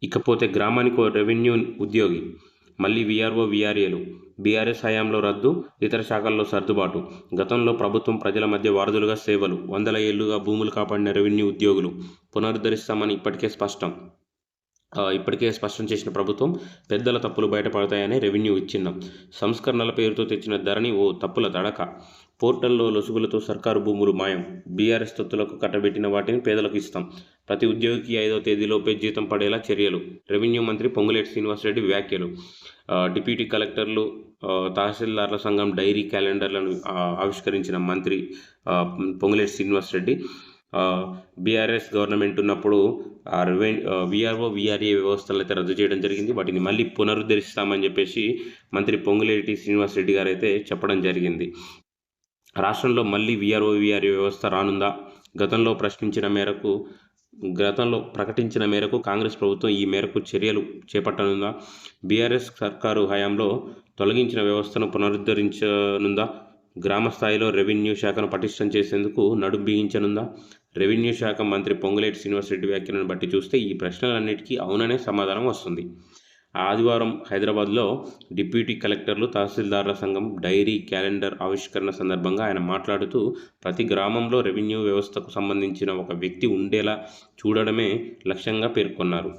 ఇకపోతే గ్రామానికో రెవెన్యూ ఉద్యోగి, మళ్ళీ వీఆర్ఓ వీఆర్ఏలు, బీఆర్ఎస్ హయాంలో రద్దు, ఇతర శాఖల్లో సర్దుబాటు. గతంలో ప్రభుత్వం ప్రజల మధ్య వారధులుగా సేవలు, 100 ఏళ్లుగా భూములు కాపాడిన రెవెన్యూ ఉద్యోగులు పునరుద్ధరిస్తామని ఇప్పటికే స్పష్టం చేసిన ప్రభుత్వం పెద్దల తప్పులు బయటపడతాయని రెవెన్యూ విచ్ఛిన్నం. సంస్కరణల పేరుతో తెచ్చిన ధరణి ఓ తప్పుల తడక. పోర్టల్లో లొసుగులతో సర్కారు భూములు మాయం. బీఆర్ఎస్ తొత్తులకు కట్టబెట్టిన వాటిని పేదలకు ఇస్తాం. ప్రతి ఉద్యోగికి 5వ తేదీలోపే జీతం పడేలా చర్యలు. రెవెన్యూ మంత్రి పొంగులేటి శ్రీనివాసరెడ్డి వ్యాఖ్యలు. డిప్యూటీ కలెక్టర్లు, తహసీల్దార్ల సంఘం డైరీ క్యాలెండర్లను ఆవిష్కరించిన మంత్రి పొంగులేటి శ్రీనివాసరెడ్డి, బీఆర్ఎస్ గవర్నమెంట్ ఉన్నప్పుడు వీఆర్ఓ వీఆర్ఏ వ్యవస్థలను అయితే రద్దు చేయడం జరిగింది. వాటిని మళ్ళీ పునరుద్ధరిస్తామని చెప్పేసి మంత్రి పొంగులేటి శ్రీనివాసరెడ్డి గారు అయితే చెప్పడం జరిగింది. రాష్ట్రంలో మళ్ళీ వీఆర్ఓ వీఆర్ఏ వ్యవస్థ రానుందా? గతంలో ప్రకటించిన మేరకు కాంగ్రెస్ ప్రభుత్వం ఈ మేరకు చర్యలు చేపట్టనుందా? బీఆర్ఎస్ సర్కారు హయాంలో తొలగించిన వ్యవస్థను పునరుద్ధరించనుందా? గ్రామ స్థాయిలో రెవెన్యూ శాఖను పటిష్టం చేసేందుకు నడుం బిగించనుందా? రెవెన్యూ శాఖ మంత్రి పొంగులేటి శ్రీనివాసరెడ్డి వ్యాఖ్యలను బట్టి చూస్తే ఈ ప్రశ్నలన్నిటికీ అవుననే సమాధానం వస్తుంది. ఆదివారం హైదరాబాద్లో డిప్యూటీ కలెక్టర్లు, తహసీల్దార్ల సంఘం డైరీ క్యాలెండర్ ఆవిష్కరణ సందర్భంగా ఆయన మాట్లాడుతూ, ప్రతి గ్రామంలో రెవెన్యూ వ్యవస్థకు సంబంధించిన ఒక వ్యక్తి ఉండేలా చూడడమే లక్ష్యంగా పేర్కొన్నారు.